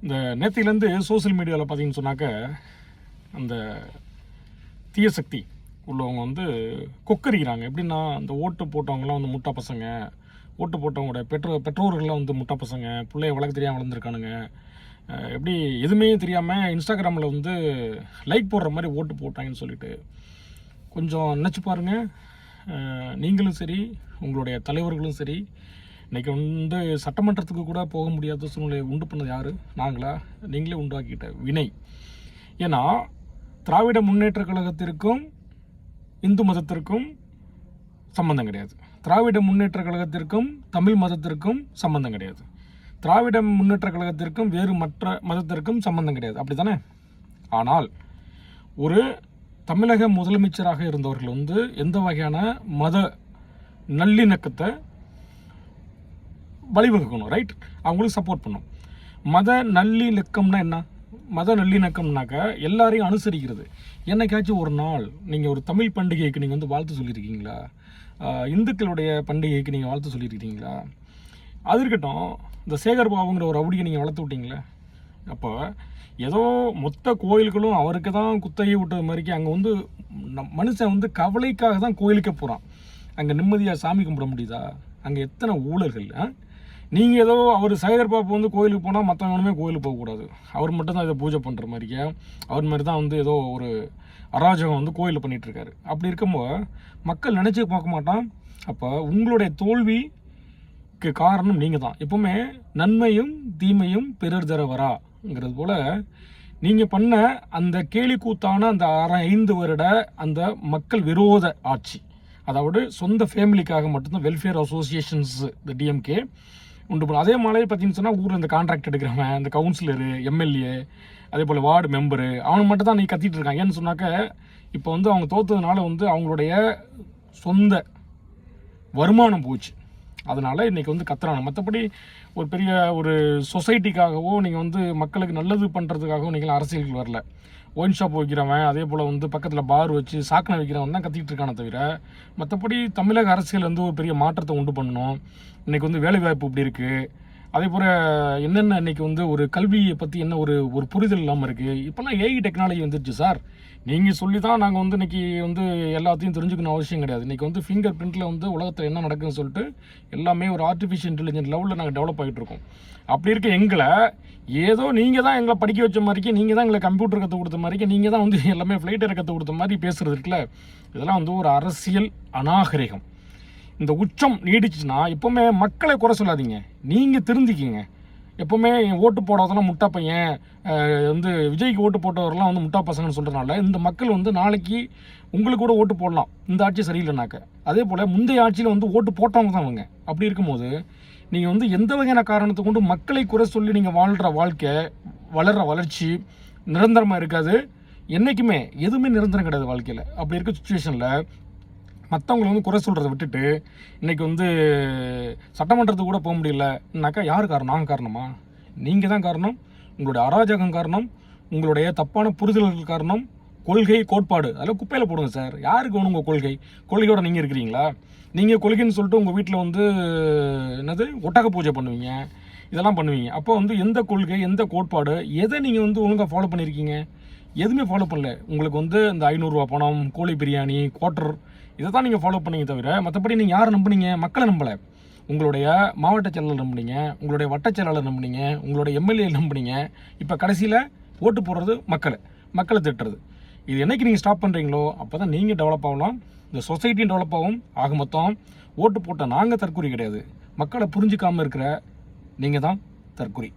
இந்த நேத்திலேருந்து சோசியல் மீடியாவில் பார்த்தீங்கன்னு சொன்னாக்க அந்த தீய சக்தி உள்ளவங்க வந்து கொக்கரிக்கிறாங்க. எப்படின்னா அந்த ஓட்டு போட்டவங்களாம் வந்து முட்டா பசங்க, ஓட்டு போட்டவங்களோட பெற்றோர்கள்லாம் வந்து முட்டா பசங்க, பிள்ளைய வளர்க்க தெரியாமல் வளர்ந்துருக்கானுங்க, எப்படி எதுவுமே தெரியாமல் இன்ஸ்டாகிராமில் வந்து லைக் போடுற மாதிரி ஓட்டு போட்டாங்கன்னு சொல்லிட்டு கொஞ்சம் நினச்சி பாருங்கள். நீங்களும் சரி, உங்களுடைய தலைவர்களும் சரி, இன்றைக்கி வந்து சட்டமன்றத்துக்கு கூட போக முடியாத சூழ்நிலையை உண்டு பண்ணது யார்? நாங்களா? நீங்களே உண்டாக்கிட்ட வினை. ஏன்னா திராவிட முன்னேற்ற கழகத்திற்கும் இந்து மதத்திற்கும் சம்பந்தம் கிடையாது. திராவிட முன்னேற்ற கழகத்திற்கும் தமிழ் மதத்திற்கும் சம்பந்தம் கிடையாது. திராவிட முன்னேற்ற கழகத்திற்கும் வேறு மற்ற மதத்திற்கும் சம்பந்தம் கிடையாது. அப்படி தானே? ஆனால் ஒரு தமிழக முதலமைச்சராக இருந்தவர்கள் வந்து எந்த வகையான மத நல்லிணக்கத்தை வழிவகுக்கணும், ரைட்? அவங்களுக்கு சப்போர்ட் பண்ணும். மத நல்லிணக்கம்னா என்ன? மத நல்லிணக்கம்னாக்க எல்லாரையும் அனுசரிக்கிறது. என்னைக்காச்சும் ஒரு நாள் நீங்கள் ஒரு தமிழ் பண்டிகைக்கு நீங்கள் வந்து வாழ்த்து சொல்லியிருக்கீங்களா? இந்துக்களுடைய பண்டிகைக்கு நீங்கள் வாழ்த்து சொல்லியிருக்கீங்களா? அது இருக்கட்டும், இந்த சேகர் பாபுங்கிற ஒரு ரவுடியை நீங்கள் வளர்த்து விட்டீங்களே, அப்போ ஏதோ மொத்த கோயில்களும் அவருக்கு தான் குத்தகை விட்டது மாதிரிக்கு அங்கே வந்து மனுஷன் வந்து கவலைக்காக தான் கோயிலுக்கே போகிறான். அங்கே நிம்மதியாக சாமி கும்பிட முடியுதா? அங்கே எத்தனை ஊழல்கள்! நீங்கள் ஏதோ அவர் சேகர் பாபு வந்து கோயிலுக்கு போனால் மற்றவங்களுமே கோயிலுக்கு போகக்கூடாது, அவர் மட்டும் தான் இதை பூஜை பண்ணுற மாதிரிக்கே, அவர் மாதிரி தான் வந்து ஏதோ ஒரு அராஜகம் வந்து கோயிலில் பண்ணிகிட்ருக்காரு. அப்படி இருக்கும்போது மக்கள் நினச்சி பார்க்க மாட்டான். அப்போ உங்களுடைய தோல்விக்கு காரணம் நீங்கள் தான். எப்போவுமே நன்மையும் தீமையும் பிறர் தர வராங்கிறது போல் நீங்கள் பண்ண அந்த கேலிக்கூத்தான அந்த 5 வருட அந்த மக்கள் விரோத ஆட்சி, அதாவது சொந்த ஃபேமிலிக்காக மட்டும்தான் வெல்ஃபேர் அசோசியேஷன்ஸ் இந்த டிஎம்கே உண்டு பண்ணும். அதே மாதிரி பார்த்தீங்கன்னு சொன்னால் ஊரில் இந்த கான்ட்ராக்ட் எடுக்கிறவன், இந்த கவுன்சிலரு, எம்எல்ஏ, அதே போல் வார்டு மெம்பரு, அவனை மட்டும் தான் நீ கத்திட்டு இருக்காங்க. ஏன்னு சொன்னாக்க இப்போ வந்து அவங்க தோற்றதுனால வந்து அவங்களுடைய சொந்த வருமானம் போச்சு. அதனால் இன்றைக்கி வந்து கத்துறாங்க. மற்றபடி ஒரு பெரிய ஒரு சொசைட்டிக்காகவோ நீங்கள் வந்து மக்களுக்கு நல்லது பண்ணுறதுக்காகவோ நீங்கள் அரசியலுக்கு வரல. ஒயின் ஷாப் வைக்கிறவன், அதே போல் வந்து பக்கத்தில் பார் வச்சு சாக்கணை வைக்கிறவன் தான் கத்திக்கிட்டு இருக்கானே தவிர, மற்றபடி தமிழக அரசியல் வந்து ஒரு பெரிய மாற்றத்தை உண்டு பண்ணணும். இன்றைக்கி வந்து வேலைவாய்ப்பு இப்படி இருக்குது, அதே போல் என்னென்ன இன்றைக்கி வந்து ஒரு கல்வியை பற்றி என்ன ஒரு புரிதல் இல்லாமல் இருக்குது. இப்போலாம் ஏஐ டெக்னாலஜி வந்துருச்சு சார். நீங்கள் சொல்லி தான் நாங்கள் வந்து இன்றைக்கி வந்து எல்லாத்தையும் தெரிஞ்சுக்கணும் அவசியம் கிடையாது. இன்றைக்கி வந்து ஃபிங்கர் பிரிண்டில் வந்து உலகத்தில் என்ன நடக்குதுன்னு சொல்லிட்டு எல்லாமே ஒரு ஆர்டிஃபிஷியல் இன்டெலிஜென்ஸ் லெவலில் நாங்கள் டெவலப் ஆகிட்டு இருக்கோம். அப்படி இருக்க எங்களை ஏதோ நீங்கள் தான் எங்களை படிக்க வச்ச மாதிரிக்கு, நீங்கள் தான் எங்களை கம்ப்யூட்டர் கற்றுக் கொடுத்த மாதிரிக்கு, நீங்கள் தான் வந்து எல்லாமே ஃப்ளைட்டரை கற்றுக் கொடுத்த மாதிரி பேசுகிறது இருக்குல்ல, இதெல்லாம் வந்து ஒரு அரசியல் அநாகரிகம். இந்த உச்சம் நீடிச்சுன்னா எப்போவுமே மக்களை குறை சொல்லாதீங்க, நீங்கள் திருந்திக்கிங்க. எப்போவுமே ஓட்டு போடாதெல்லாம் முட்டா பையன், வந்து விஜய்க்கு ஓட்டு போட்டவரெல்லாம் வந்து முட்டா பசங்கன்னு சொல்கிறனால இந்த மக்கள் வந்து நாளைக்கு உங்களுக்கு கூட ஓட்டு போடலாம் இந்த ஆட்சி சரியில்லைனாக்க. அதே போல் முந்தைய ஆட்சியில் வந்து ஓட்டு போட்டவங்க தான் அவங்க. அப்படி இருக்கும்போது நீங்கள் வந்து எந்த வகையான காரணத்தை கொண்டு மக்களை குறை சொல்லி நீங்கள் வாழ்கிற வாழ்க்கை, வளர்கிற வளர்ச்சி நிரந்தரமாக இருக்காது. என்றைக்குமே எதுவுமே நிரந்தரம் கிடையாது வாழ்க்கையில். அப்படி இருக்க சுச்சுவேஷனில் மற்றவங்களை வந்து குறை சொல்கிறத விட்டுட்டு இன்றைக்கி வந்து சட்டமன்றத்துக்கு கூட போக முடியலன்னாக்கா யார் காரணம்? நாங்கள் காரணமா? நீங்கள் தான் காரணம். உங்களுடைய அராஜகம் காரணம், உங்களுடைய தப்பான புரிதல்கள் காரணம், கொள்கை கோட்பாடு அதெல்லாம் குப்பையில் போடுங்க சார். யாருக்கு வேணும் உங்கள் கொள்கை? கொள்கையோடு நீங்கள் இருக்கிறீங்களா? நீங்கள் கொள்கைன்னு சொல்லிட்டு உங்கள் வீட்டில் வந்து என்னது ஒட்டக பூஜை பண்ணுவீங்க, இதெல்லாம் பண்ணுவீங்க. அப்போ வந்து எந்த கொள்கை, எந்த கோட்பாடு, எதை நீங்கள் வந்து ஒழுங்காக ஃபாலோ பண்ணியிருக்கீங்க? எதுவுமே ஃபாலோ பண்ணல. உங்களுக்கு வந்து இந்த 500 ரூபா பணம், கோழி பிரியாணி, குவார்ட்டர், இதை தான் நீங்கள் ஃபாலோ பண்ணீங்க தவிர மற்றபடி நீங்கள் யாரை நம்புனீங்க? மக்களை நம்பலை. உங்களுடைய மாவட்ட செயலாளர் நம்புனீங்க, உங்களுடைய வட்டச் செயலாளர் நம்புனீங்க, உங்களுடைய எம்எல்ஏ நம்புனீங்க. இப்போ கடைசியில் ஓட்டு போடுறது மக்களை திட்டுறது. இது என்றைக்கு நீங்கள் ஸ்டாப் பண்ணுறீங்களோ அப்போ தான் நீங்கள் டெவலப் ஆகலாம், இந்த சொசைட்டியும் டெவலப் ஆகும். ஆக மொத்தம் ஓட்டு போட்டால் நாங்கள் தற்கொலை கிடையாது, மக்களை புரிஞ்சிக்காமல் இருக்கிற நீங்கள் தான் தற்கொலை.